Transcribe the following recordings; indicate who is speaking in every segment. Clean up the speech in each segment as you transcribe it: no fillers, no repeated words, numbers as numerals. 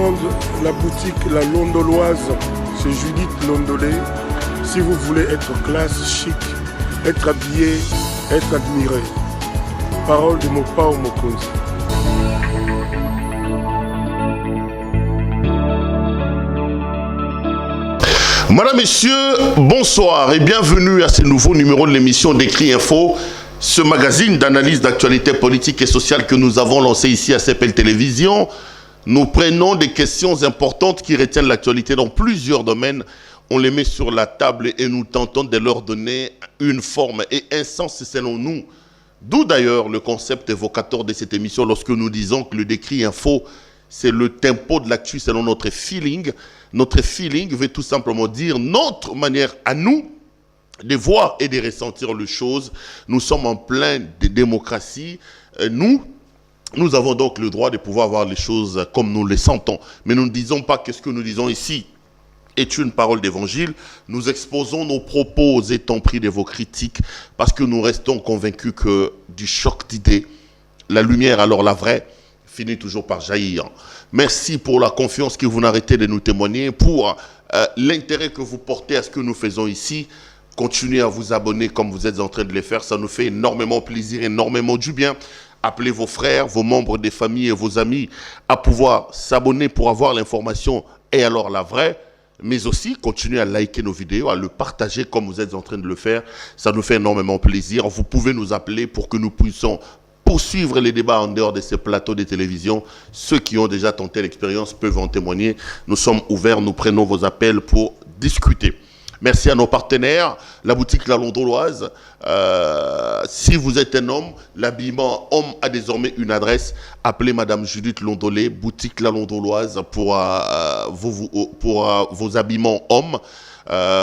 Speaker 1: recommande la boutique La Londoloise. C'est Judith Londolé. Si vous voulez être classe, chic, être habillé, être admiré. Parole de Mopao Mokonzi.
Speaker 2: Madame, Messieurs, bonsoir et bienvenue à ce nouveau numéro de l'émission d'Écrit Info, ce magazine d'analyse d'actualité politique et sociale que nous avons lancé ici à CPL Télévision. Nous prenons des questions importantes qui retiennent l'actualité dans plusieurs domaines. On les met sur la table et nous tentons de leur donner une forme et un sens selon nous. D'où d'ailleurs le concept évocateur de cette émission lorsque nous disons que le Décrit Info, c'est le tempo de l'actu selon notre feeling. Notre feeling veut tout simplement dire notre manière à nous de voir et de ressentir les choses. Nous sommes en pleine démocratie. Nous avons donc le droit de pouvoir voir les choses comme nous les sentons. Mais nous ne disons pas que ce que nous disons ici est une parole d'évangile. Nous exposons nos propos étant pris de vos critiques parce que nous restons convaincus que du choc d'idées, la lumière, alors la vraie, finit toujours par jaillir. Merci pour la confiance que vous n'arrêtez de nous témoigner, pour l'intérêt que vous portez à ce que nous faisons ici. Continuez à vous abonner comme vous êtes en train de le faire. Ça nous fait énormément plaisir, énormément du bien. Appelez vos frères, vos membres des familles et vos amis à pouvoir s'abonner pour avoir l'information et alors la vraie. Mais aussi, continuez à liker nos vidéos, à le partager comme vous êtes en train de le faire. Ça nous fait énormément plaisir. Vous pouvez nous appeler pour que nous puissions poursuivre les débats en dehors de ces plateaux de télévision. Ceux qui ont déjà tenté l'expérience peuvent en témoigner. Nous sommes ouverts, nous prenons vos appels pour discuter. Merci à nos partenaires, la boutique La Londoloise. Si vous êtes un homme, l'habillement homme a désormais une adresse. Appelez Madame Judith Londolé, boutique La Londoloise pour vos habillements hommes.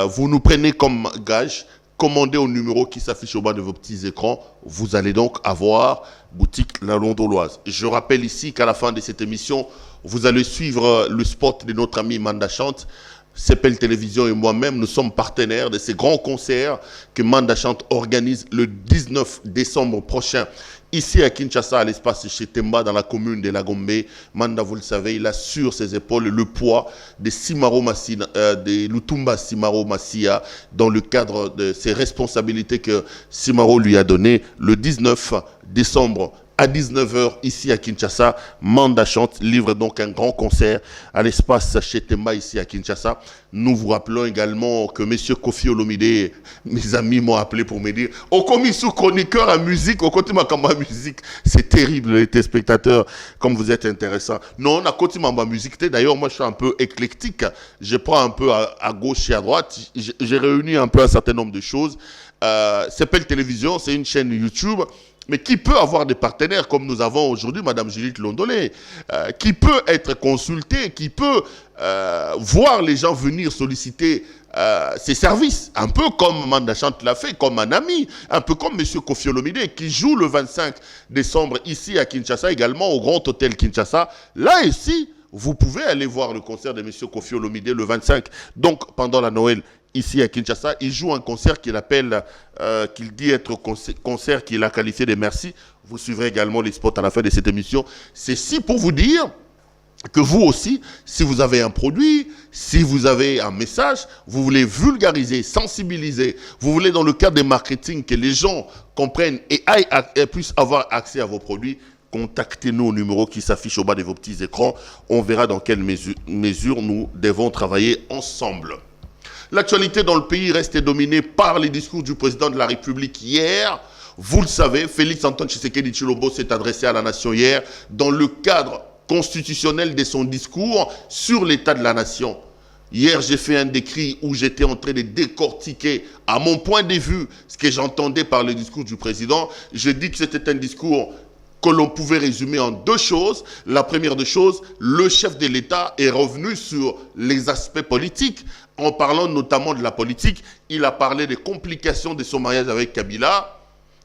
Speaker 2: Vous nous prenez comme gage. Commandez au numéro qui s'affiche au bas de vos petits écrans. Vous allez donc avoir boutique La Londoloise. Je rappelle ici qu'à la fin de cette émission, vous allez suivre le spot de notre ami Manda Chante. CPL Télévision et moi-même, nous sommes partenaires de ces grands concerts que Manda Chante organise le 19 décembre prochain. Ici à Kinshasa, à l'espace chez Temba, dans la commune de Lagombe. Manda, vous le savez, il a sur ses épaules le poids de Lutumba Simaro Massia dans le cadre de ses responsabilités que Simaro lui a données. Le 19 décembre à 19h, ici à Kinshasa, Manda Chante livre donc un grand concert à l'espace chez Temba, ici à Kinshasa. Nous vous rappelons également que M. Kofi Olomide, mes amis m'ont appelé pour me dire « Au commis sous chroniqueur à musique, au côté de ma musique ». C'est terrible, les téléspectateurs, comme vous êtes intéressants. Non, on a côté ma musique. D'ailleurs, moi, je suis un peu éclectique. Je prends un peu à gauche et à droite. J'ai réuni un peu un certain nombre de choses. CPL Télévision, c'est une chaîne YouTube. Mais qui peut avoir des partenaires comme nous avons aujourd'hui, Madame Judith Londolé, qui peut être consulté, qui peut voir les gens venir solliciter ses services, un peu comme Manda Chante l'a fait, comme un ami, un peu comme M. Kofi Olomide, qui joue le 25 décembre ici à Kinshasa, également au Grand Hôtel Kinshasa. Là ici, vous pouvez aller voir le concert de M. Kofi Olomide le 25, donc pendant la Noël. Ici à Kinshasa, il joue un concert qu'il appelle, qu'il dit être concert qu'il a qualifié de merci. Vous suivrez également les spots à la fin de cette émission. C'est si pour vous dire que vous aussi, si vous avez un produit, si vous avez un message, vous voulez vulgariser, sensibiliser, vous voulez dans le cadre des marketing que les gens comprennent et puissent avoir accès à vos produits, contactez-nous au numéro qui s'affiche au bas de vos petits écrans. On verra dans quelle mesure nous devons travailler ensemble. L'actualité dans le pays reste dominée par les discours du président de la République hier. Vous le savez, Félix Antoine Tshisekedi Tshilombo s'est adressé à la nation hier dans le cadre constitutionnel de son discours sur l'état de la nation. Hier, j'ai fait un décrit où j'étais en train de décortiquer, à mon point de vue, ce que j'entendais par le discours du président. Je dis que c'était un discours que l'on pouvait résumer en deux choses. La première des choses, le chef de l'État est revenu sur les aspects politiques. En parlant notamment de la politique, il a parlé des complications de son mariage avec Kabila.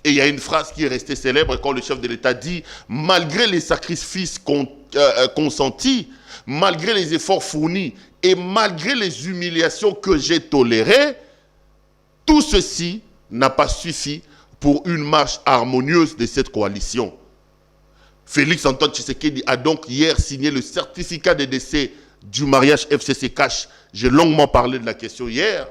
Speaker 2: Et il y a une phrase qui est restée célèbre quand le chef de l'État dit « Malgré les sacrifices consentis, malgré les efforts fournis et malgré les humiliations que j'ai tolérées, tout ceci n'a pas suffi pour une marche harmonieuse de cette coalition. » Félix Antoine Tshisekedi a donc hier signé le certificat de décès du mariage FCC Cash. J'ai longuement parlé de la question hier.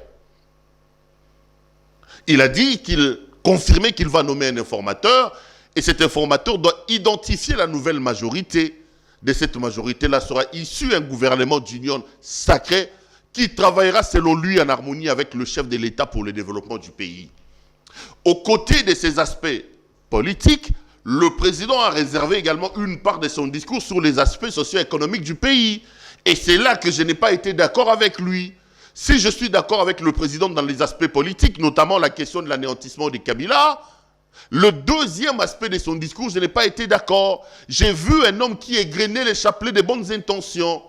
Speaker 2: Il a dit qu'il confirmait qu'il va nommer un informateur et cet informateur doit identifier la nouvelle majorité. De cette majorité-là sera issu un gouvernement d'union sacrée qui travaillera selon lui en harmonie avec le chef de l'État pour le développement du pays. Aux côtés de ces aspects politiques, le président a réservé également une part de son discours sur les aspects socio-économiques du pays. Et c'est là que je n'ai pas été d'accord avec lui. Si je suis d'accord avec le président dans les aspects politiques, notamment la question de l'anéantissement de Kabila, le deuxième aspect de son discours, je n'ai pas été d'accord. J'ai vu un homme qui égrenait les chapelets des bonnes intentions.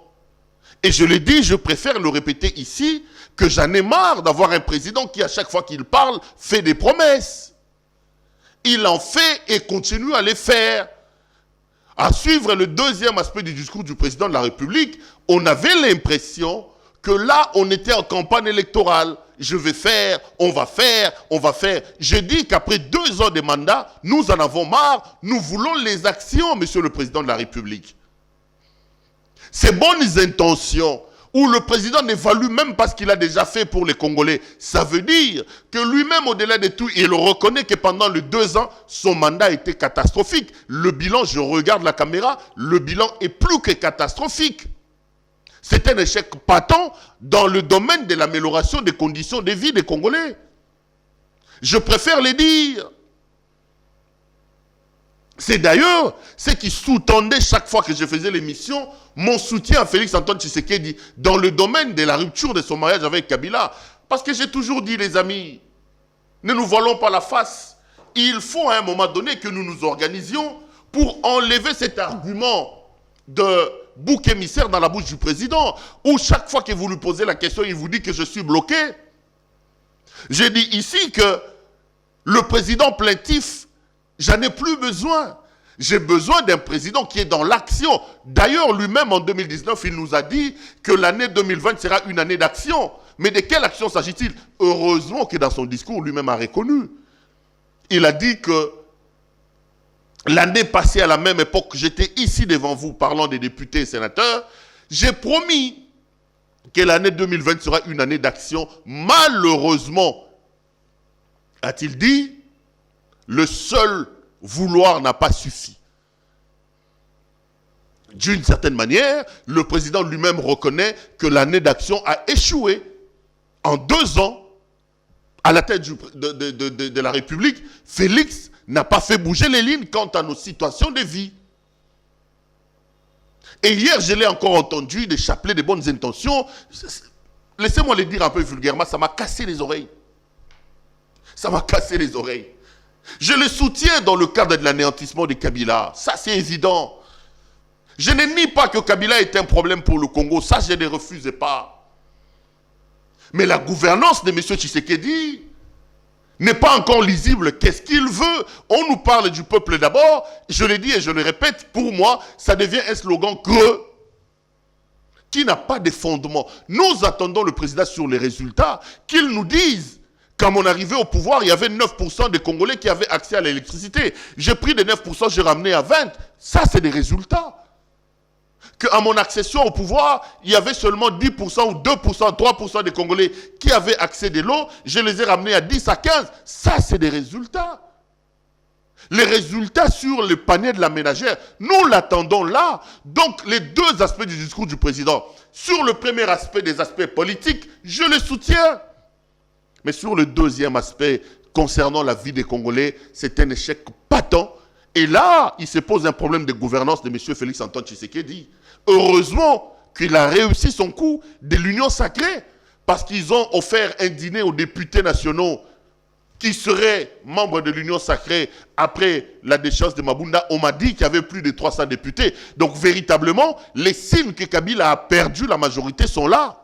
Speaker 2: Et je l'ai dit, je préfère le répéter ici, que j'en ai marre d'avoir un président qui, à chaque fois qu'il parle, fait des promesses. Il en fait et continue à les faire. À suivre le deuxième aspect du discours du président de la République, on avait l'impression que là, on était en campagne électorale. Je vais faire, on va faire, on va faire. J'ai dit qu'après 2 ans de mandat, nous en avons marre. Nous voulons les actions, monsieur le président de la République. Ces bonnes intentions, où le président n'évalue même pas ce qu'il a déjà fait pour les Congolais, ça veut dire que lui-même, au-delà de tout, il reconnaît que pendant les 2 ans, son mandat était catastrophique. Le bilan, je regarde la caméra, le bilan est plus que catastrophique. C'est un échec patent dans le domaine de l'amélioration des conditions de vie des Congolais. Je préfère les dire. C'est d'ailleurs ce qui sous-tendait chaque fois que je faisais l'émission mon soutien à Félix Antoine Tshisekedi dans le domaine de la rupture de son mariage avec Kabila. Parce que j'ai toujours dit, les amis, ne nous voilons pas la face. Il faut à un moment donné que nous nous organisions pour enlever cet argument de bouc émissaire dans la bouche du président, où chaque fois que vous lui posez la question, il vous dit que je suis bloqué. J'ai dit ici que le président plaintif, j'en ai plus besoin. J'ai besoin d'un président qui est dans l'action. D'ailleurs, lui-même, en 2019, il nous a dit que l'année 2020 sera une année d'action. Mais de quelle action s'agit-il? Heureusement que dans son discours, lui-même a reconnu. Il a dit que l'année passée, à la même époque, j'étais ici devant vous parlant des députés et sénateurs. J'ai promis que l'année 2020 sera une année d'action. Malheureusement, a-t-il dit, le seul vouloir n'a pas suffi. D'une certaine manière, le président lui-même reconnaît que l'année d'action a échoué. En 2 ans, à la tête de la République, Félix n'a pas fait bouger les lignes quant à nos situations de vie. Et hier, je l'ai encore entendu, des chapelets de bonnes intentions. Laissez-moi le dire un peu vulgairement, ça m'a cassé les oreilles. Ça m'a cassé les oreilles. Je le soutiens dans le cadre de l'anéantissement de Kabila. Ça, c'est évident. Je ne nie pas que Kabila est un problème pour le Congo. Ça, je ne refuse pas. Mais la gouvernance de M. Tshisekedi n'est pas encore lisible. Qu'est-ce qu'il veut? On nous parle du peuple d'abord. Je le dis et je le répète, pour moi, ça devient un slogan creux qui n'a pas de fondement. Nous attendons le président sur les résultats, qu'il nous dise. Quand on arrivait au pouvoir, il y avait 9% des Congolais qui avaient accès à l'électricité. J'ai pris des 9%, j'ai ramené à 20%. Ça, c'est des résultats. Qu'à mon accession au pouvoir, il y avait seulement 10% ou 2%, 3% des Congolais qui avaient accès à l'eau. Je les ai ramenés à 10 à 15. Ça, c'est des résultats. Les résultats sur le panier de la ménagère, nous l'attendons là. Donc, les 2 aspects du discours du président. Sur le premier aspect, des aspects politiques, je le soutiens. Mais sur le deuxième aspect, concernant la vie des Congolais, c'est un échec patent. Et là, il se pose un problème de gouvernance de M. Félix Antoine Tshisekedi. Heureusement qu'il a réussi son coup de l'Union sacrée, parce qu'ils ont offert un dîner aux députés nationaux qui seraient membres de l'Union sacrée après la déchéance de Mabunda. On m'a dit qu'il y avait plus de 300 députés. Donc véritablement, les signes que Kabila a perdu la majorité sont là.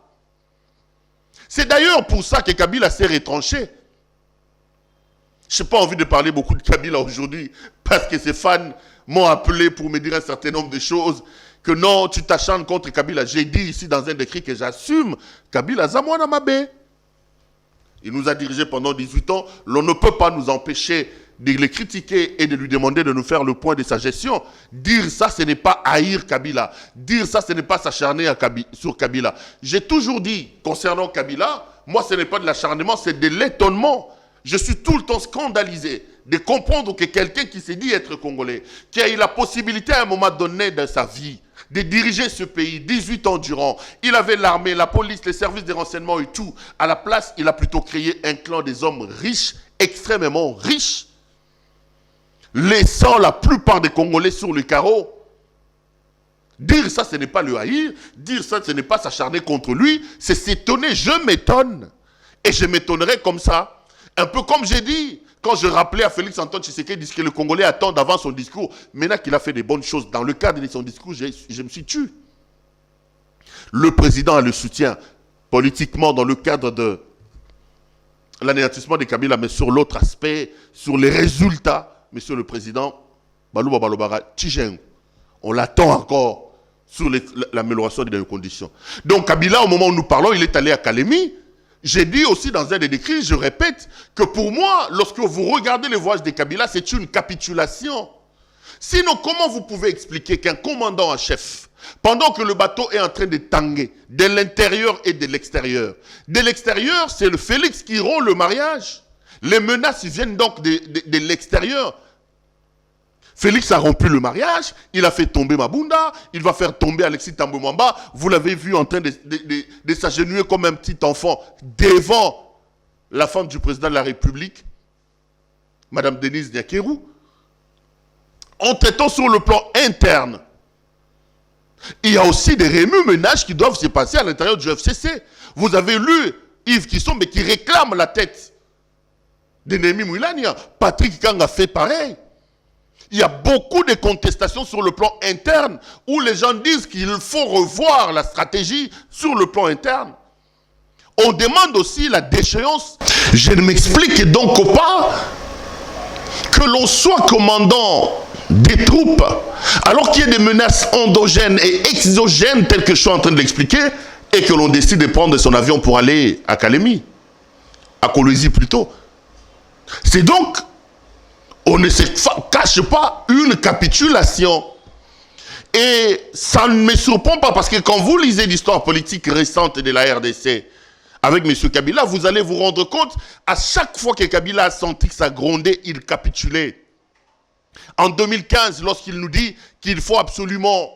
Speaker 2: C'est d'ailleurs pour ça que Kabila s'est retranché. Je n'ai pas envie de parler beaucoup de Kabila aujourd'hui, parce que ses fans m'ont appelé pour me dire un certain nombre de choses, que non, tu t'acharnes contre Kabila. J'ai dit ici dans un décret que j'assume, Kabila Zamwana Mabe. Il nous a dirigés pendant 18 ans. L'on ne peut pas nous empêcher de les critiquer et de lui demander de nous faire le point de sa gestion. Dire ça, ce n'est pas haïr Kabila. Dire ça, ce n'est pas s'acharner sur Kabila. J'ai toujours dit, concernant Kabila, moi, ce n'est pas de l'acharnement, c'est de l'étonnement. Je suis tout le temps scandalisé de comprendre que quelqu'un qui s'est dit être congolais, qui a eu la possibilité à un moment donné de sa vie, de diriger ce pays 18 ans durant. Il avait l'armée, la police, les services de renseignement et tout. À la place, il a plutôt créé un clan des hommes riches, extrêmement riches, laissant la plupart des Congolais sur le carreau. Dire ça, ce n'est pas le haïr. Dire ça, ce n'est pas s'acharner contre lui. C'est s'étonner. Je m'étonne. Et je m'étonnerai comme ça. Un peu comme j'ai dit, quand je rappelais à Félix Antoine Tshisekedi que le Congolais attend avant son discours, maintenant qu'il a fait des bonnes choses, dans le cadre de son discours, je me suis tué. Le président a le soutien politiquement dans le cadre de l'anéantissement de Kabila, mais sur l'autre aspect, sur les résultats, monsieur le président, Balouba Balobara, Tchigeng, on l'attend encore sur l'amélioration des conditions. Donc Kabila, au moment où nous parlons, il est allé à Kalemi. J'ai dit aussi dans un des écrits, je répète, que pour moi, lorsque vous regardez le voyage de Kabila, c'est une capitulation. Sinon, comment vous pouvez expliquer qu'un commandant en chef, pendant que le bateau est en train de tanguer, de l'intérieur et de l'extérieur, c'est le Félix qui rompt le mariage. Les menaces viennent donc de l'extérieur. Félix a rompu le mariage, il a fait tomber Mabunda, il va faire tomber Alexis Thambwe Mwamba. Vous l'avez vu en train de s'agenouiller comme un petit enfant devant la femme du président de la République, Madame Denise Nyakeru. En traitant sur le plan interne, il y a aussi des remue-ménages qui doivent se passer à l'intérieur du FCC. Vous avez lu Yves Kissombe qui réclame la tête de Némi Moulania. Patrick Kang a fait pareil. Il y a beaucoup de contestations sur le plan interne où les gens disent qu'il faut revoir la stratégie sur le plan interne. On demande aussi la déchéance. Je ne m'explique donc pas que l'on soit commandant des troupes alors qu'il y a des menaces endogènes et exogènes telles que je suis en train de l'expliquer et que l'on décide de prendre son avion pour aller à Kalemi, à Kolwezi plutôt. C'est donc, on ne se cache pas une capitulation. Et ça ne me surprend pas parce que quand vous lisez l'histoire politique récente de la RDC avec M. Kabila, vous allez vous rendre compte, à chaque fois que Kabila a senti que ça grondait, il capitulait. En 2015, lorsqu'il nous dit qu'il faut absolument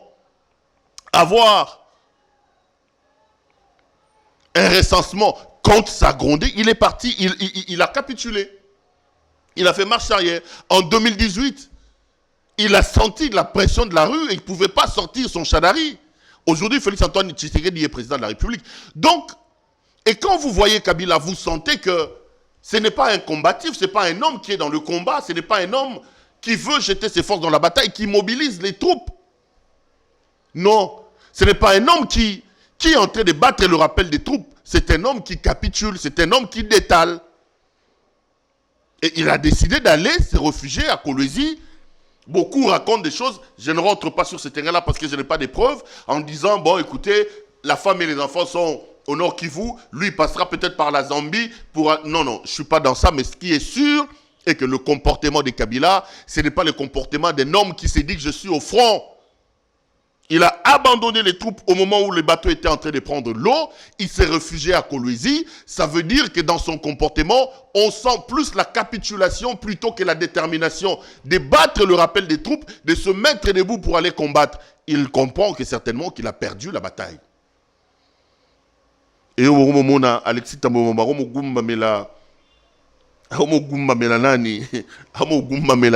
Speaker 2: avoir un recensement quand ça grondait, il est parti, il a capitulé. Il a fait marche arrière. En 2018, il a senti de la pression de la rue et il ne pouvait pas sortir son chadari. Aujourd'hui, Félix Antoine Tshisekedi est président de la République. Donc, et quand vous voyez Kabila, vous sentez que ce n'est pas un combatif, ce n'est pas un homme qui est dans le combat, ce n'est pas un homme qui veut jeter ses forces dans la bataille, qui mobilise les troupes. Non, ce n'est pas un homme qui est en train de battre le rappel des troupes. C'est un homme qui capitule, c'est un homme qui détale. Et il a décidé d'aller se réfugier à Kolwezi. Beaucoup racontent des choses. Je ne rentre pas sur ce terrain-là parce que je n'ai pas de preuves. En disant, bon, écoutez, la femme et les enfants sont au Nord Kivu. Lui, il passera peut-être par la Zambie. Non, non, je ne suis pas dans ça. Mais ce qui est sûr est que le comportement de Kabila, ce n'est pas le comportement d'un homme qui s'est dit que je suis au front. Il a abandonné les troupes au moment où le bateau était en train de prendre l'eau. Il s'est réfugié à Kolwezi. Ça veut dire que dans son comportement, on sent plus la capitulation plutôt que la détermination de battre le rappel des troupes, de se mettre debout pour aller combattre. Il comprend que certainement qu'il a perdu la bataille. Et au moment où Alexis Thambwe Mwamba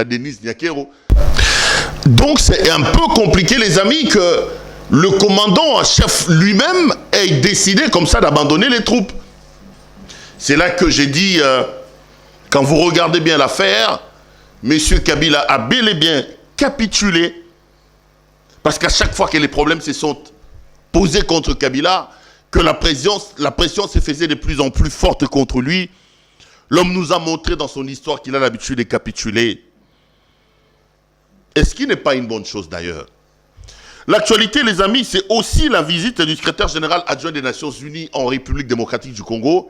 Speaker 2: Denise Nyakeru. Donc c'est un peu compliqué les amis que le commandant en chef lui-même ait décidé comme ça d'abandonner les troupes. C'est là que j'ai dit, quand vous regardez bien l'affaire, M. Kabila a bel et bien capitulé. Parce qu'à chaque fois que les problèmes se sont posés contre Kabila, que la pression se faisait de plus en plus forte contre lui, l'homme nous a montré dans son histoire qu'il a l'habitude de capituler. Et ce qui n'est pas une bonne chose d'ailleurs. L'actualité, les amis, c'est aussi la visite du secrétaire général adjoint des Nations Unies en République démocratique du Congo.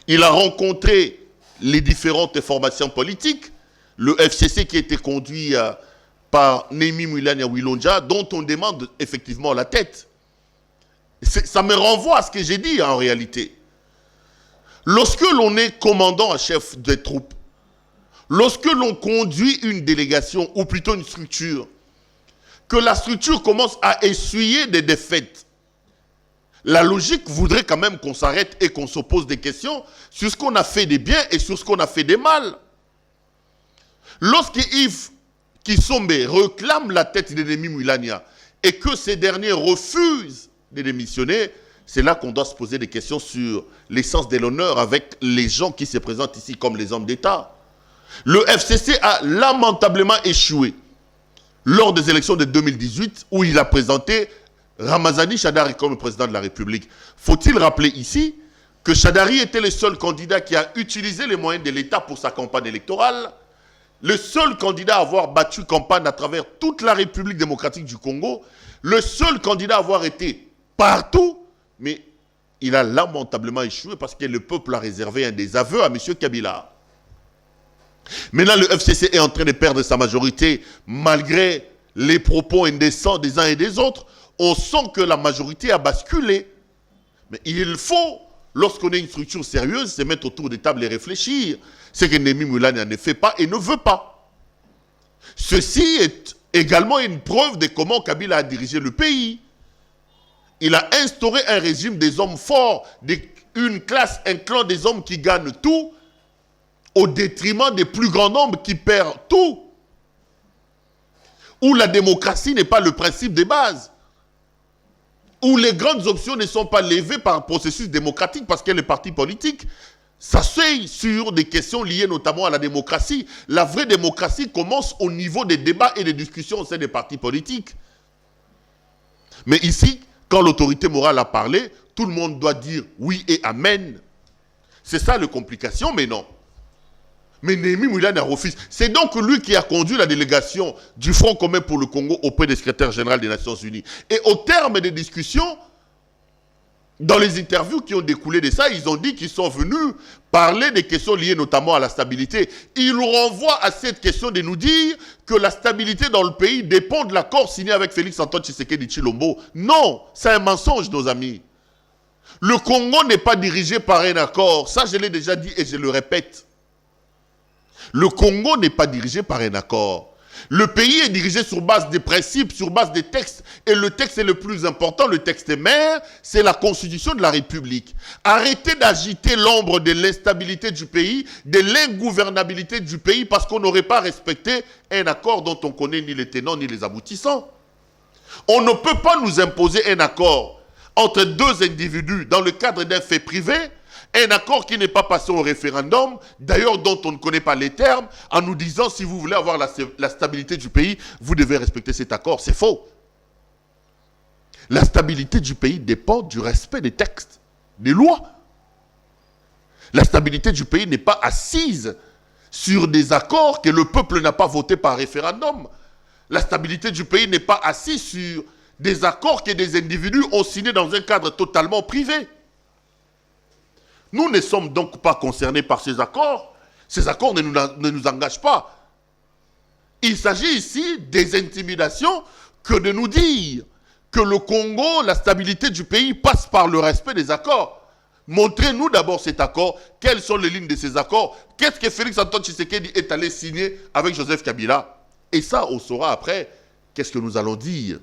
Speaker 2: Il a rencontré les différentes formations politiques, le FCC qui a été conduit par Némi Moulania Wilonja, dont on demande effectivement la tête. Ça me renvoie à ce que j'ai dit en réalité. Lorsque l'on est commandant en chef des troupes, lorsque l'on conduit une délégation, ou plutôt une structure, que la structure commence à essuyer des défaites, la logique voudrait quand même qu'on s'arrête et qu'on se pose des questions sur ce qu'on a fait de bien et sur ce qu'on a fait de mal. Lorsque Yves Kisombe réclame la tête de Némi Moulania et que ces derniers refusent de démissionner, c'est là qu'on doit se poser des questions sur l'essence de l'honneur avec les gens qui se présentent ici comme les hommes d'État. Le FCC a lamentablement échoué lors des élections de 2018 où il a présenté Ramazani Chadari comme président de la République. Faut-il rappeler ici que Chadari était le seul candidat qui a utilisé les moyens de l'État pour sa campagne électorale, le seul candidat à avoir battu campagne à travers toute la République démocratique du Congo, le seul candidat à avoir été partout, mais il a lamentablement échoué parce que le peuple a réservé un désaveu à M. Kabila. Maintenant, le FCC est en train de perdre sa majorité malgré les propos indécents des uns et des autres. On sent que la majorité a basculé. Mais il faut, lorsqu'on est une structure sérieuse, se mettre autour des tables et réfléchir. Ce que Némi Moulania ne fait pas et ne veut pas. Ceci est également une preuve de comment Kabila a dirigé le pays. Il a instauré un régime des hommes forts, une classe, un clan des hommes qui gagnent tout, au détriment des plus grands nombres qui perdent tout. Où la démocratie n'est pas le principe de base. Où les grandes options ne sont pas levées par un processus démocratique parce que les partis politiques s'asseyent sur des questions liées notamment à la démocratie. La vraie démocratie commence au niveau des débats et des discussions au sein des partis politiques. Mais ici, quand l'autorité morale a parlé, tout le monde doit dire oui et amen. C'est ça la complication, mais non. Mais Némi Moulania refuse. C'est donc lui qui a conduit la délégation du Front commun pour le Congo auprès du secrétaire général des Nations Unies. Et au terme des discussions, dans les interviews qui ont découlé de ça, ils ont dit qu'ils sont venus parler des questions liées notamment à la stabilité. Ils nous renvoient à cette question de nous dire que la stabilité dans le pays dépend de l'accord signé avec Félix Antoine Tshisekedi Tshilombo. Non, c'est un mensonge, nos amis. Le Congo n'est pas dirigé par un accord. Ça, je l'ai déjà dit et je le répète. Le Congo n'est pas dirigé par un accord. Le pays est dirigé sur base des principes, sur base des textes. Et le texte est le plus important, le texte mère, c'est la Constitution de la République. Arrêtez d'agiter l'ombre de l'instabilité du pays, de l'ingouvernabilité du pays, parce qu'on n'aurait pas respecté un accord dont on ne connaît ni les tenants ni les aboutissants. On ne peut pas nous imposer un accord entre deux individus dans le cadre d'un fait privé, un accord qui n'est pas passé au référendum, d'ailleurs dont on ne connaît pas les termes, en nous disant si vous voulez avoir la stabilité du pays, vous devez respecter cet accord. C'est faux. La stabilité du pays dépend du respect des textes, des lois. La stabilité du pays n'est pas assise sur des accords que le peuple n'a pas votés par référendum. La stabilité du pays n'est pas assise sur des accords que des individus ont signés dans un cadre totalement privé. Nous ne sommes donc pas concernés par ces accords. Ces accords ne nous engagent pas. Il s'agit ici des intimidations que de nous dire que le Congo, la stabilité du pays passe par le respect des accords. Montrez-nous d'abord cet accord. Quelles sont les lignes de ces accords? Qu'est-ce que Félix Antoine Tshisekedi est allé signer avec Joseph Kabila? Et ça, on saura après qu'est-ce que nous allons dire.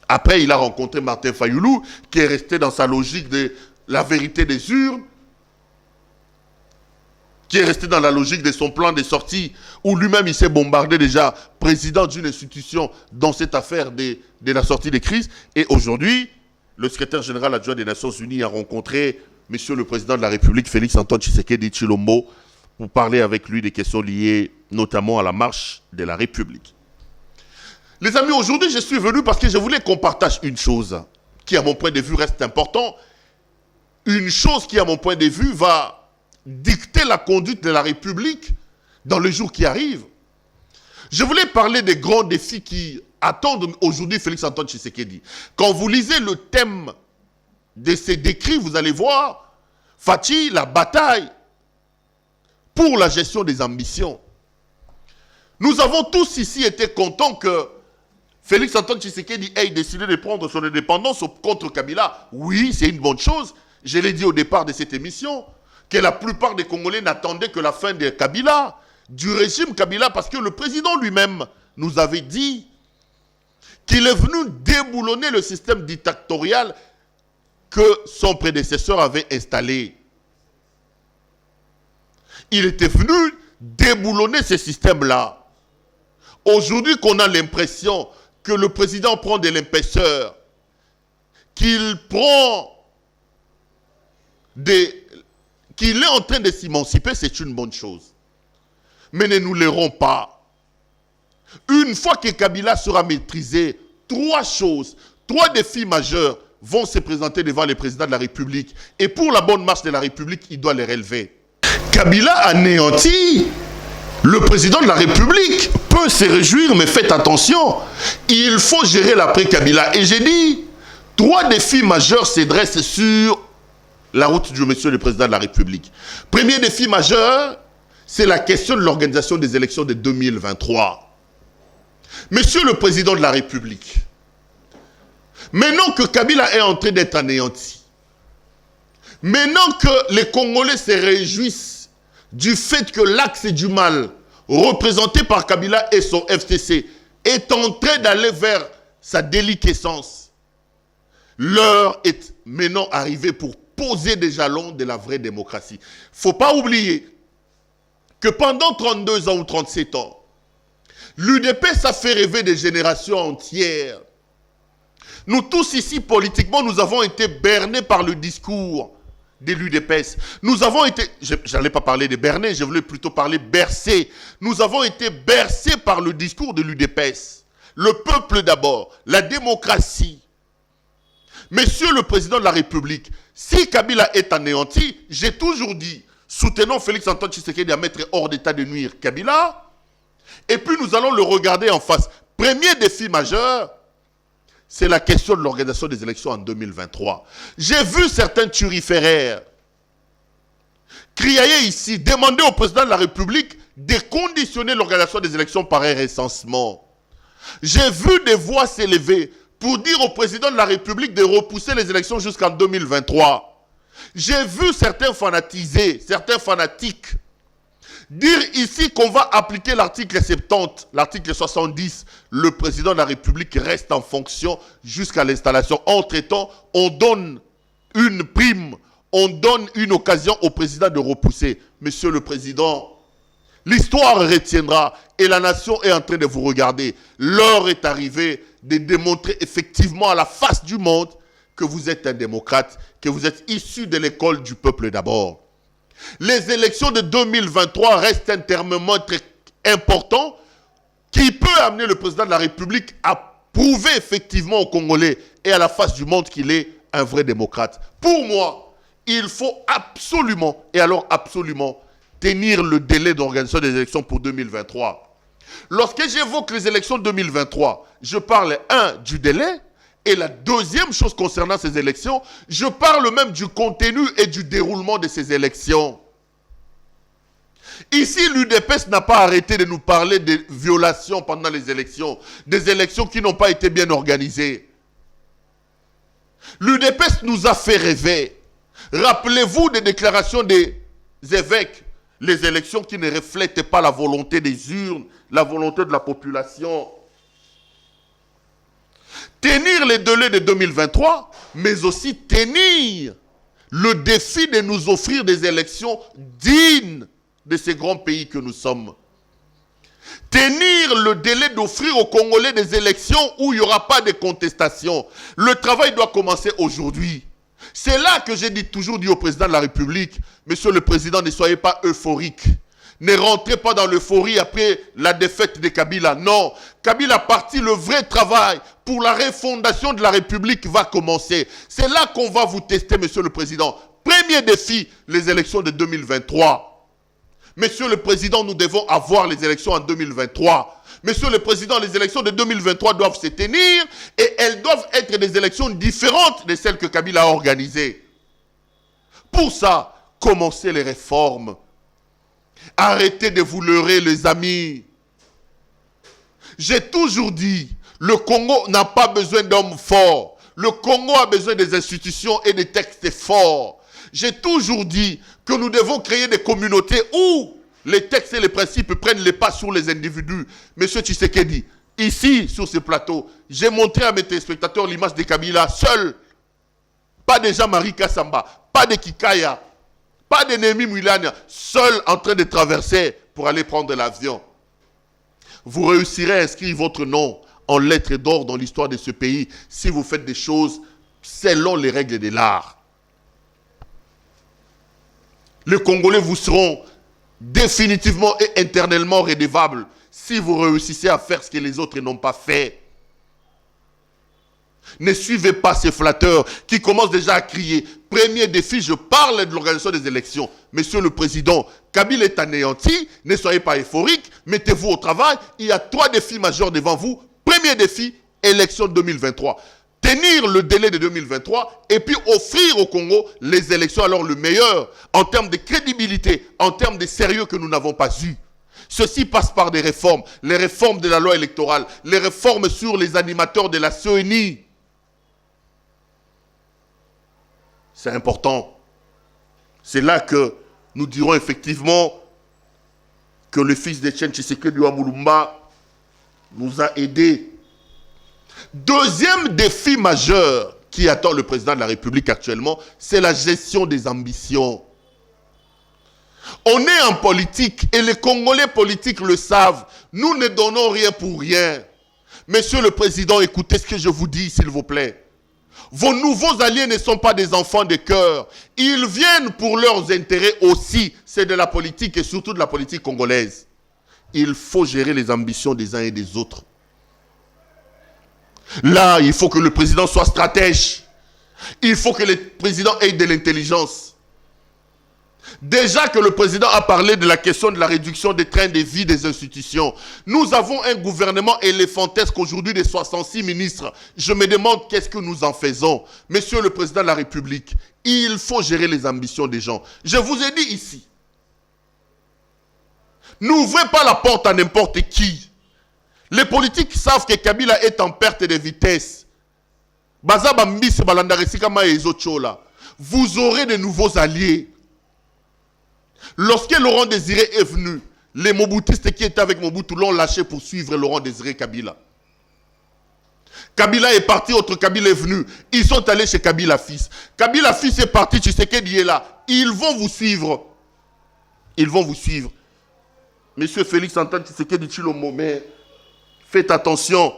Speaker 2: Après, il a rencontré Martin Fayoulou, qui est resté dans sa logique de la vérité des urnes, qui est resté dans la logique de son plan de sortie, où lui-même il s'est bombardé déjà président d'une institution dans cette affaire de la sortie des crises. Et aujourd'hui, le secrétaire général adjoint des Nations Unies a rencontré Monsieur le Président de la République, Félix Antoine Tshisekedi Tshilombo, pour parler avec lui des questions liées notamment à la marche de la République. Les amis, aujourd'hui, je suis venu parce que je voulais qu'on partage une chose qui, à mon point de vue, reste important. Une chose qui, à mon point de vue, va dicter la conduite de la République dans les jours qui arrivent. Je voulais parler des grands défis qui attendent aujourd'hui Félix Antoine Tshisekedi. Quand vous lisez le thème de ces décrits, vous allez voir Fachi, la bataille pour la gestion des ambitions. Nous avons tous ici été contents que Félix Antoine Tshisekedi ait décidé de prendre son indépendance contre Kabila. Oui, c'est une bonne chose. Je l'ai dit au départ de cette émission, que la plupart des Congolais n'attendaient que la fin de Kabila, du régime Kabila, parce que le président lui-même nous avait dit qu'il est venu déboulonner le système dictatorial que son prédécesseur avait installé. Il était venu déboulonner ce système-là. Aujourd'hui qu'on a l'impression que le président prend de l'épaisseur, qu'il est en train de s'émanciper, c'est une bonne chose. Mais ne nous leurrons pas. Une fois que Kabila sera maîtrisé, trois défis majeurs vont se présenter devant le président de la République. Et pour la bonne marche de la République, il doit les relever. Kabila anéanti, le président de la République peut se réjouir, mais faites attention, il faut gérer l'après-Kabila. Et j'ai dit, 3 défis majeurs se dressent sur la route du monsieur le président de la République. Premier défi majeur, c'est la question de l'organisation des élections de 2023. Monsieur le président de la République, maintenant que Kabila est en train d'être anéanti, maintenant que les Congolais se réjouissent du fait que l'axe du mal, représenté par Kabila et son FCC, est en train d'aller vers sa déliquescence, l'heure est maintenant arrivée pour poser des jalons de la vraie démocratie. Il ne faut pas oublier que pendant 32 ans ou 37 ans, l'UDPS a fait rêver des générations entières. Nous tous ici, politiquement, nous avons été bernés par le discours de l'UDPS. Nous avons été, je n'allais pas parler de bernés, je voulais plutôt parler bercés. Nous avons été bercés par le discours de l'UDPS. Le peuple d'abord, la démocratie. Monsieur le président de la République, si Kabila est anéanti, j'ai toujours dit, soutenons Félix Antoine Tshisekedi à mettre hors d'état de nuire Kabila, et puis nous allons le regarder en face. Premier défi majeur, c'est la question de l'organisation des élections en 2023. J'ai vu certains turiféraires crier ici, demander au président de la République de conditionner l'organisation des élections par un recensement. J'ai vu des voix s'élever pour dire au président de la République de repousser les élections jusqu'en 2023. J'ai vu certains fanatisés, certains fanatiques, dire ici qu'on va appliquer l'article 70, l'article 70, le président de la République reste en fonction jusqu'à l'installation. Entre-temps, on donne une prime, on donne une occasion au président de repousser. Monsieur le président, l'histoire retiendra et la nation est en train de vous regarder. L'heure est arrivée de démontrer effectivement à la face du monde que vous êtes un démocrate, que vous êtes issu de l'école du peuple d'abord. Les élections de 2023 restent un thermomètre important qui peut amener le président de la République à prouver effectivement aux Congolais et à la face du monde qu'il est un vrai démocrate. Pour moi, il faut absolument, et alors absolument, tenir le délai d'organisation des élections pour 2023. Lorsque j'évoque les élections 2023, je parle, du délai, et la deuxième chose concernant ces élections, je parle même du contenu et du déroulement de ces élections. Ici, l'UDPS n'a pas arrêté de nous parler de violations pendant les élections, des élections qui n'ont pas été bien organisées. L'UDPS nous a fait rêver. Rappelez-vous des déclarations des évêques, les élections qui ne reflètent pas la volonté des urnes, la volonté de la population. Tenir les délais de 2023, mais aussi tenir le défi de nous offrir des élections dignes de ces grands pays que nous sommes. Tenir le délai d'offrir aux Congolais des élections où il n'y aura pas de contestation. Le travail doit commencer aujourd'hui. C'est là que j'ai toujours dit au président de la République, Monsieur le Président, ne soyez pas euphorique. Ne rentrez pas dans l'euphorie après la défaite de Kabila. Non, Kabila parti, le vrai travail pour la refondation de la République va commencer. C'est là qu'on va vous tester, Monsieur le Président. Premier défi, les élections de 2023. Monsieur le Président, nous devons avoir les élections en 2023. Monsieur le Président, les élections de 2023 doivent se tenir et elles doivent être des élections différentes de celles que Kabila a organisées. Pour ça, commencez les réformes. Arrêtez de vous leurrer, les amis. J'ai toujours dit, le Congo n'a pas besoin d'hommes forts. Le Congo a besoin des institutions et des textes forts. J'ai toujours dit que nous devons créer des communautés où les textes et les principes prennent les pas sur les individus. Monsieur Tshisekedi, ici, sur ce plateau, j'ai montré à mes téléspectateurs l'image de Kabila seul. Pas de Jean-Marie Kassamba, pas de Kikaya, pas de Némi Moulania, seul en train de traverser pour aller prendre l'avion. Vous réussirez à inscrire votre nom en lettres d'or dans l'histoire de ce pays si vous faites des choses selon les règles de l'art. Les Congolais vous seront définitivement et éternellement redevables si vous réussissez à faire ce que les autres n'ont pas fait. Ne suivez pas ces flatteurs qui commencent déjà à crier. Premier défi, je parle de l'organisation des élections. Monsieur le Président, Kabila est anéanti, ne soyez pas euphorique, mettez-vous au travail. Il y a 3 défis majeurs devant vous. Premier défi, élection 2023. Tenir le délai de 2023 et puis offrir au Congo les élections alors le meilleur en termes de crédibilité, en termes de sérieux que nous n'avons pas eu. Ceci passe par des réformes, les réformes de la loi électorale, les réformes sur les animateurs de la CENI. C'est important. C'est là que nous dirons effectivement que le fils d'Etienne Tshisekedi Mulumba nous a aidés. Deuxième défi majeur qui attend le président de la République actuellement, c'est la gestion des ambitions. On est en politique et les Congolais politiques le savent. Nous ne donnons rien pour rien. Monsieur le Président, écoutez ce que je vous dis, s'il vous plaît. Vos nouveaux alliés ne sont pas des enfants de cœur. Ils viennent pour leurs intérêts aussi. C'est de la politique et surtout de la politique congolaise. Il faut gérer les ambitions des uns et des autres. Là, il faut que le président soit stratège. Il faut que le président ait de l'intelligence. Déjà que le président a parlé de la question de la réduction des trains de vie des institutions. Nous avons un gouvernement éléphantesque aujourd'hui de 66 ministres. Je me demande qu'est-ce que nous en faisons. Monsieur le président de la République, il faut gérer les ambitions des gens. Je vous ai dit ici, n'ouvrez pas la porte à n'importe qui. Les politiques savent que Kabila est en perte de vitesse. Vous aurez de nouveaux alliés. Lorsque Laurent Désiré est venu, les Mobutistes qui étaient avec Mobutu l'ont lâché pour suivre Laurent Désiré Kabila. Kabila est parti, autre Kabila est venu. Ils sont allés chez Kabila fils. Kabila fils est parti, Tshisekedi est là. Ils vont vous suivre. Ils vont vous suivre. Monsieur Félix Antoine Tshisekedi Tshilombo, mais faites attention.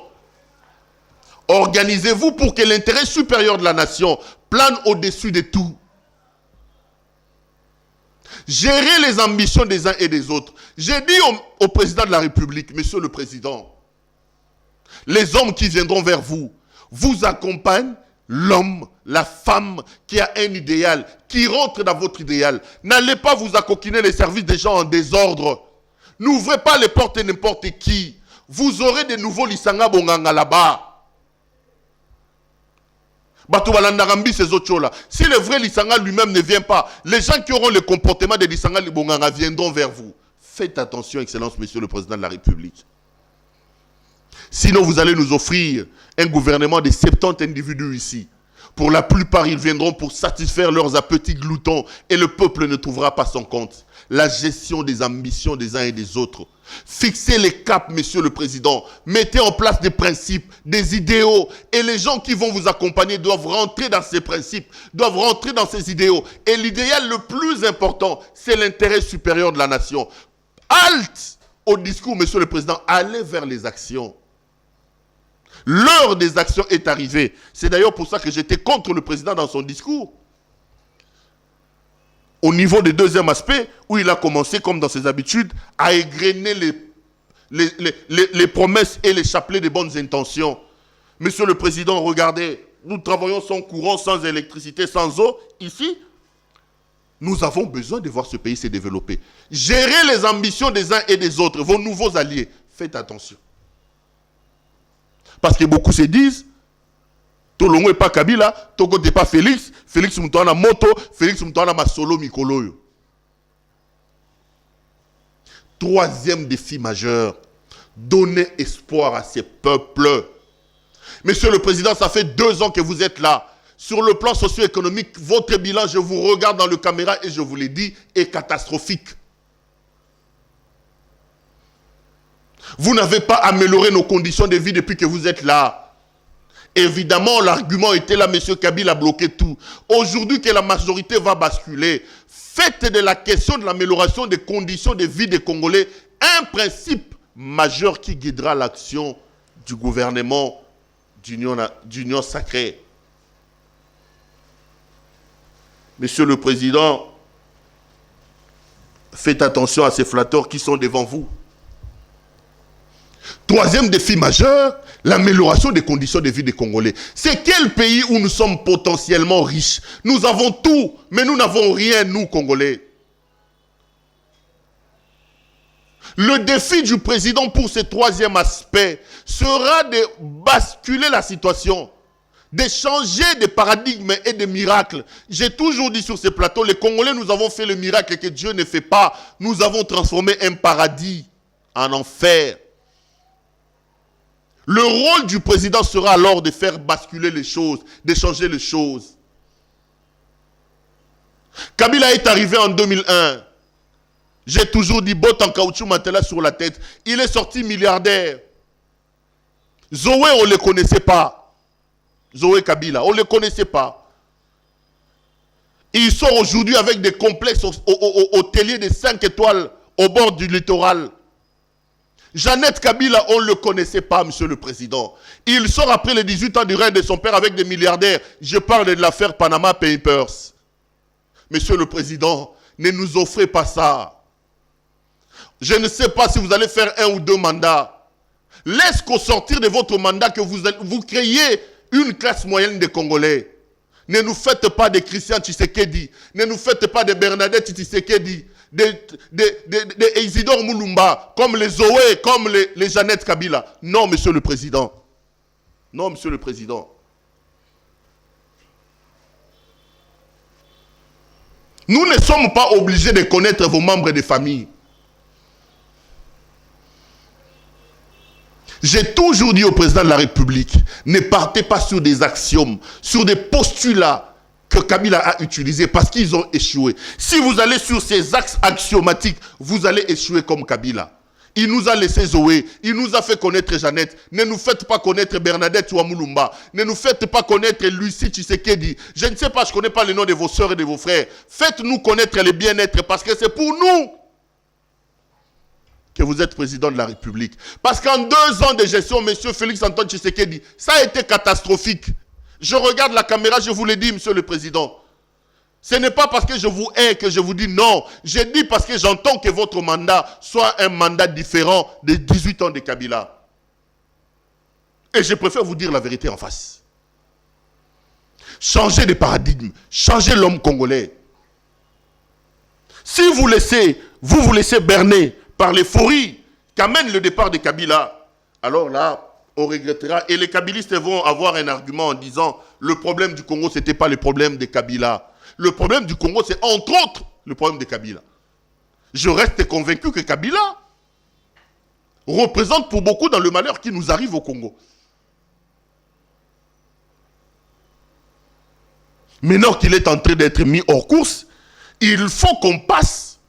Speaker 2: Organisez-vous pour que l'intérêt supérieur de la nation plane au-dessus de tout. Gérez les ambitions des uns et des autres. J'ai dit au président de la République, monsieur le président, les hommes qui viendront vers vous, vous accompagnent l'homme, la femme qui a un idéal, qui rentre dans votre idéal. N'allez pas vous accoquiner les services des gens en désordre. N'ouvrez pas les portes à n'importe qui. Vous aurez de nouveaux Lisanga Bonganga là-bas. Si le vrai Lisanga lui-même ne vient pas, les gens qui auront le comportement de Lisanga Bonganga viendront vers vous. Faites attention, Excellence, Monsieur le Président de la République. Sinon, vous allez nous offrir un gouvernement de 70 individus ici. Pour la plupart, ils viendront pour satisfaire leurs appétits gloutons et le peuple ne trouvera pas son compte. La gestion des ambitions des uns et des autres. Fixez les caps, Monsieur le Président. Mettez en place des principes, des idéaux. Et les gens qui vont vous accompagner doivent rentrer dans ces principes, doivent rentrer dans ces idéaux. Et l'idéal le plus important, c'est l'intérêt supérieur de la nation. Halte au discours, Monsieur le Président. Allez vers les actions. L'heure des actions est arrivée. C'est d'ailleurs pour ça que j'étais contre le président dans son discours. Au niveau du deuxième aspect, où il a commencé, comme dans ses habitudes, à égrener les promesses et les chapelets de bonnes intentions. Monsieur le Président, regardez, nous travaillons sans courant, sans électricité, sans eau. Ici, nous avons besoin de voir ce pays se développer. Gérez les ambitions des uns et des autres, vos nouveaux alliés. Faites attention. Parce que beaucoup se disent, Tolongo pas Kabila, Toko pas Félix, Félix Moutoana moto, Félix Moutoana masolo mikoloyo. Troisième défi majeur, donner espoir à ces peuples. Monsieur le Président, ça fait 2 ans que vous êtes là. Sur le plan socio-économique, votre bilan, je vous regarde dans le caméra et je vous l'ai dit, est catastrophique. Vous n'avez pas amélioré nos conditions de vie depuis que vous êtes là. Évidemment, l'argument était là, M. Kabila a bloqué tout. Aujourd'hui que la majorité va basculer, faites de la question de l'amélioration des conditions de vie des Congolais un principe majeur qui guidera l'action du gouvernement d'union sacrée. Monsieur le Président, faites attention à ces flatteurs qui sont devant vous. Troisième défi majeur, l'amélioration des conditions de vie des Congolais. C'est quel pays où nous sommes potentiellement riches? Nous avons tout, mais nous n'avons rien, nous, Congolais. Le défi du président pour ce troisième aspect sera de basculer la situation, de changer de paradigme et de miracles. J'ai toujours dit sur ce plateau, les Congolais, nous avons fait le miracle que Dieu ne fait pas. Nous avons transformé un paradis en enfer. Le rôle du président sera alors de faire basculer les choses, de changer les choses. Kabila est arrivé en 2001. J'ai toujours dit, botte en caoutchouc, matelas sur la tête. Il est sorti milliardaire. Zoé, on ne le connaissait pas. Zoé Kabila, on ne le connaissait pas. Il sort aujourd'hui avec des complexes hôteliers de 5 étoiles au bord du littoral. Jeannette Kabila, on ne le connaissait pas, monsieur le Président. Il sort après les 18 ans du règne de son père avec des milliardaires. Je parle de l'affaire Panama Papers. Monsieur le Président, ne nous offrez pas ça. Je ne sais pas si vous allez faire 1 ou 2 mandats. Laisse qu'au sortir de votre mandat que vous créiez une classe moyenne de Congolais. Ne nous faites pas de Christian Tshisekedi. Ne nous faites pas de Bernadette Tshisekedi. De Isidore Moulumba, comme les Zoé, comme les Jeannette Kabila. Non, monsieur le Président. Non, monsieur le Président. Nous ne sommes pas obligés de connaître vos membres de famille. J'ai toujours dit au président de la République, ne partez pas sur des axiomes, sur des postulats que Kabila a utilisés parce qu'ils ont échoué. Si vous allez sur ces axes axiomatiques, vous allez échouer comme Kabila. Il nous a laissé Zoé, il nous a fait connaître Jeannette. Ne nous faites pas connaître Bernadette Ouamoulumba. Ne nous faites pas connaître Lucie Tshisekedi. Je ne sais pas, je ne connais pas les noms de vos soeurs et de vos frères. Faites-nous connaître les bien-être parce que c'est pour nous que vous êtes président de la République. Parce qu'en 2 ans de gestion, M. Félix Antoine Tshisekedi, ça a été catastrophique. Je regarde la caméra, je vous l'ai dit, monsieur le Président. Ce n'est pas parce que je vous hais que je vous dis non. J'ai dit parce que j'entends que votre mandat soit un mandat différent des 18 ans de Kabila. Et je préfère vous dire la vérité en face. Changez de paradigme. Changez l'homme congolais. Si vous vous laissez berner par l'euphorie qu'amène le départ de Kabila, alors là, on regrettera. Et les kabylistes vont avoir un argument en disant le problème du Congo, ce n'était pas le problème de Kabila. Le problème du Congo, c'est entre autres le problème de Kabila. Je reste convaincu que Kabila représente pour beaucoup dans le malheur qui nous arrive au Congo. Maintenant qu'il est en train d'être mis hors course, il faut qu'on passe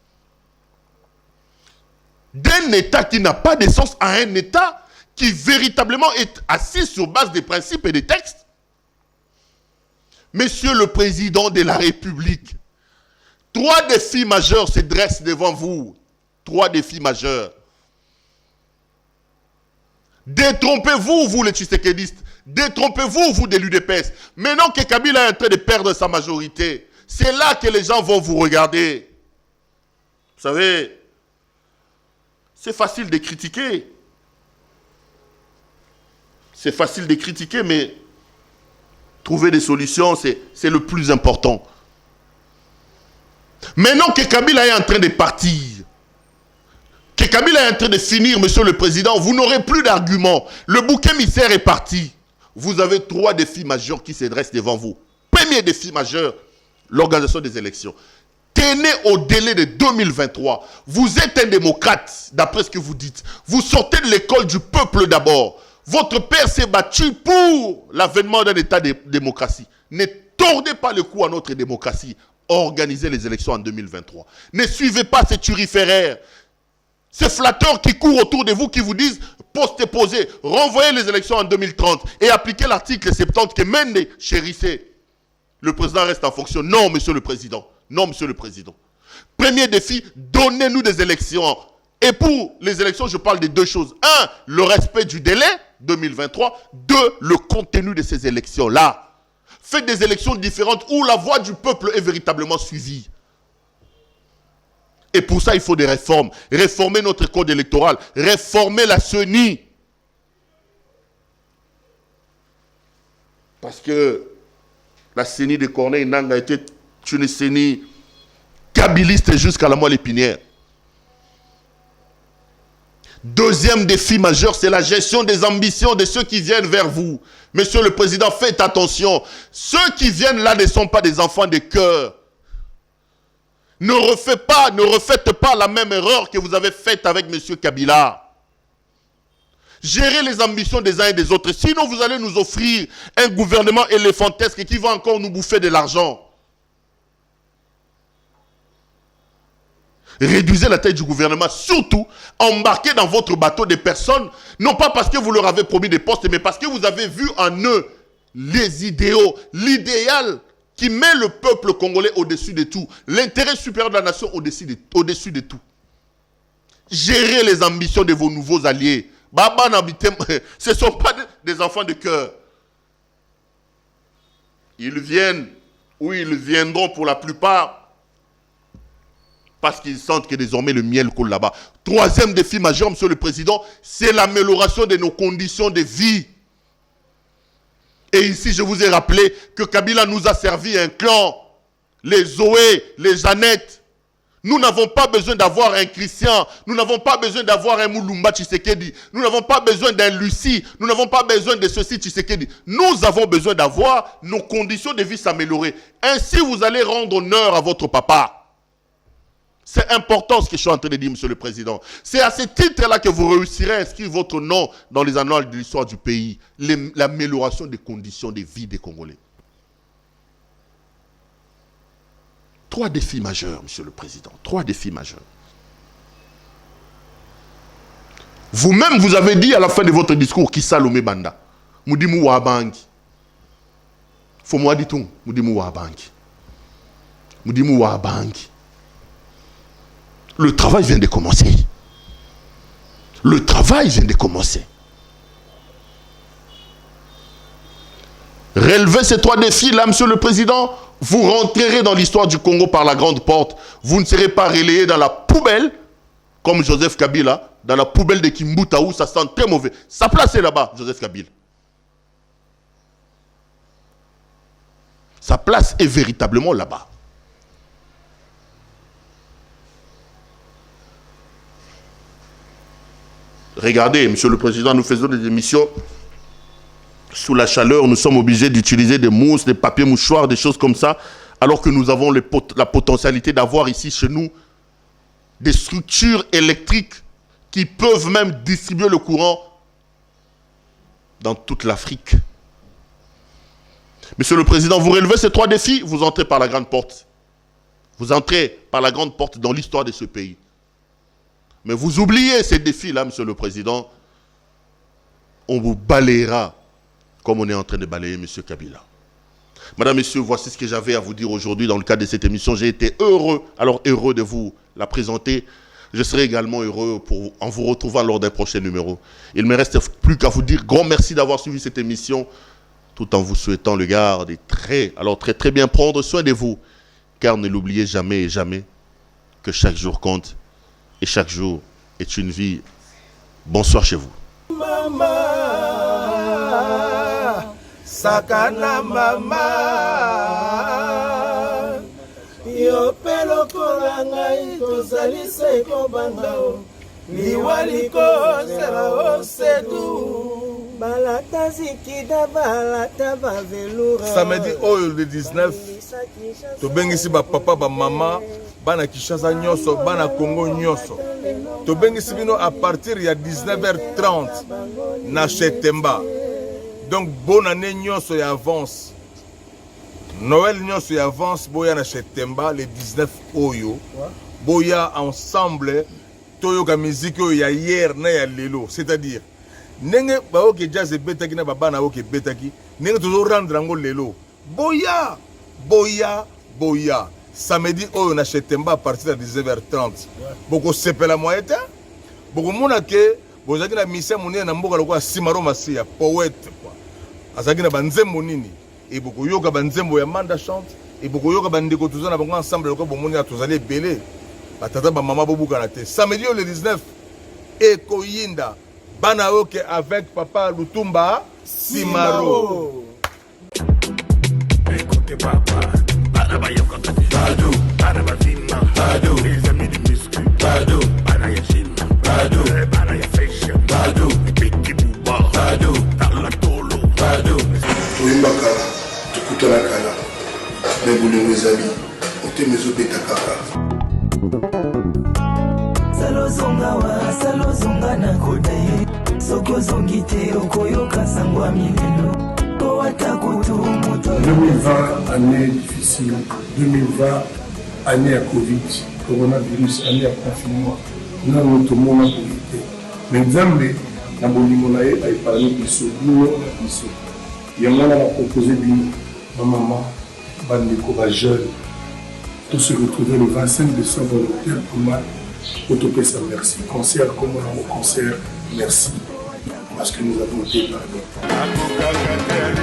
Speaker 2: d'un État qui n'a pas de sens à un État qui véritablement est assis sur base des principes et des textes. Monsieur le Président de la République, 3 défis majeurs se dressent devant vous. 3 défis majeurs. Détrompez-vous, vous les Tshisekedistes. Détrompez-vous, vous de l'UDPS. Maintenant que Kabila est en train de perdre sa majorité, c'est là que les gens vont vous regarder. Vous savez, c'est facile de critiquer. C'est facile de critiquer, mais trouver des solutions, c'est le plus important. Maintenant que Kabila est en train de partir, que Kabila est en train de finir, monsieur le Président, vous n'aurez plus d'arguments. Le bouc émissaire est parti. vous avez 3 défis majeurs qui se dressent devant vous. Premier défi majeur, l'organisation des élections. Tenez au délai de 2023. Vous êtes un démocrate, d'après ce que vous dites. Vous sortez de l'école du peuple d'abord. Votre père s'est battu pour l'avènement d'un état de démocratie. Ne tordez pas le cou à notre démocratie. Organisez les élections en 2023. Ne suivez pas ces turiféraires. Ces flatteurs qui courent autour de vous, qui vous disent poste posé, renvoyez les élections en 2030 et appliquez l'article 70 que Mende chérissait. Le président reste en fonction. Non, monsieur le président. Non, monsieur le président. Premier défi, donnez-nous des élections. Et pour les élections, je parle de 2 choses. 1, le respect du délai, 2023. 2, le contenu de ces élections-là. Faites des élections différentes où la voix du peuple est véritablement suivie. Et pour ça, il faut des réformes. Réformer notre code électoral. Réformer la CENI. Parce que la CENI de Corneille Nangaa était une CENI kabiliste jusqu'à la moelle épinière. Deuxième défi majeur, c'est la gestion des ambitions de ceux qui viennent vers vous. Monsieur le Président, faites attention. Ceux qui viennent là ne sont pas des enfants de cœur. Ne refaites pas la même erreur que vous avez faite avec M. Kabila. Gérez les ambitions des uns et des autres. Sinon, vous allez nous offrir un gouvernement éléphantesque qui va encore nous bouffer de l'argent. Réduisez la taille du gouvernement. Surtout, embarquez dans votre bateau des personnes, non pas parce que vous leur avez promis des postes, mais parce que vous avez vu en eux les idéaux, l'idéal qui met le peuple congolais au-dessus de tout. L'intérêt supérieur de la nation au-dessus de tout. Gérez les ambitions de vos nouveaux alliés. Ce ne sont pas des enfants de cœur. Ils viennent, ou ils viendront pour la plupart, parce qu'ils sentent que désormais le miel coule là-bas. Troisième défi majeur, monsieur le président, c'est l'amélioration de nos conditions de vie. Et ici, je vous ai rappelé que Kabila nous a servi un clan, les Zoé, les Jeannette. Nous n'avons pas besoin d'avoir un Christian, nous n'avons pas besoin d'avoir un Moulumba Tshisekedi, nous n'avons pas besoin d'un Lucie, nous n'avons pas besoin de ceci Tshisekedi. Nous avons besoin d'avoir nos conditions de vie s'améliorer. Ainsi, vous allez rendre honneur à votre papa. C'est important ce que je suis en train de dire, monsieur le président. C'est à ce titre-là que vous réussirez à inscrire votre nom dans les annales de l'histoire du pays. L'amélioration des conditions de vie des Congolais. 3 défis majeurs, monsieur le président. 3 défis majeurs. Vous-même, vous avez dit à la fin de votre discours, qui Salomé Banda. Moudimu Wabangi. Faut moi dire tout. Moudimu Wabangi. Moudimu Wabangi. Le travail vient de commencer. Le travail vient de commencer. Relevez ces 3 défis-là, monsieur le président. Vous rentrerez dans l'histoire du Congo par la grande porte. Vous ne serez pas relayé dans la poubelle, comme Joseph Kabila, dans la poubelle de Kimbuta où ça sent très mauvais. Sa place est là-bas, Joseph Kabila. Sa place est véritablement là-bas. Regardez, monsieur le président, nous faisons des émissions sous la chaleur. Nous sommes obligés d'utiliser des mousses, des papiers mouchoirs, des choses comme ça, alors que nous avons la potentialité d'avoir ici chez nous des structures électriques qui peuvent même distribuer le courant dans toute l'Afrique. Monsieur le président, vous relevez ces 3 défis, vous entrez par la grande porte. Vous entrez par la grande porte dans l'histoire de ce pays. Mais vous oubliez ces défis-là, monsieur le président, on vous balayera comme on est en train de balayer monsieur Kabila. Madame, messieurs, voici ce que j'avais à vous dire aujourd'hui dans le cadre de cette émission. J'ai été heureux, alors heureux de vous la présenter. Je serai également heureux en vous retrouvant lors d'un prochain numéro. Il ne me reste plus qu'à vous dire grand merci d'avoir suivi cette émission, tout en vous souhaitant le garde et très bien prendre soin de vous. Car ne l'oubliez jamais et jamais que chaque jour compte. Et chaque jour est une vie. Bonsoir chez vous.
Speaker 3: Mama, sakana mama, yo pelo kolanga ito zalise ko bandao, liwaliko sela o sedu. balata zikida balata bavelura
Speaker 4: samedi oyo le 19 tobengisi bapapa bamama bana Kinshasa nyonso bana Congo nyonso tobengisi bino à partir ya 19h30 na Chetemba. Donc bonne année nyonso ya avance, Noël nyonso ya avance boya na Chetemba le 19 oyo boya ensemble toyoka musique oyo ya hier na ya lelo, c'est-à-dire nenge baoke jazz betaki na babana oke betaki nenge tozo rendre ngo lelo boya boya boya samedi oyo na Chetemba à partir de 19h30 boko sepela moyete boko mona ke bozaki na mission monene na mboka lokwa Simaro Masia poète quoi azaki na banzembo nini et boko yoka banzembo ya Manda chante et boko yoka bandeko tozana bango ensemble lokwa bomoni ya tozali ebele batata ba mama bobuka na te samedi le 19 et koyinda bana oke avec papa Lutumba Simaro.
Speaker 5: Écoutez papa, bana bayoka Badou, bana bafima Badou, les amis du muscle Badou, bana ya gym Badou, bana ya fashion Badou, Biki Bouba Badou, Tala Tolo Badou.
Speaker 1: Toyimbaka, tukutana kala, mebulu mezali, ote mezo betakaka.
Speaker 6: Salo zonga na kodaye soko zongite okoyoka sangwa milelo owata kutumu
Speaker 1: 2020 année difficile, 2020 année à Covid, coronavirus, année à confinement, nous avons tout le monde à profiter. Mais Nzambe na bolingo na ye a épargné biso bino na biso. Yango na proposé bino ma maman bandeko ba jeune tout se retrouver le 25 décembre au hôtel Pullman. Autopessa, merci. Concert comme on a au concert, merci. Parce que nous avons été pardonnés.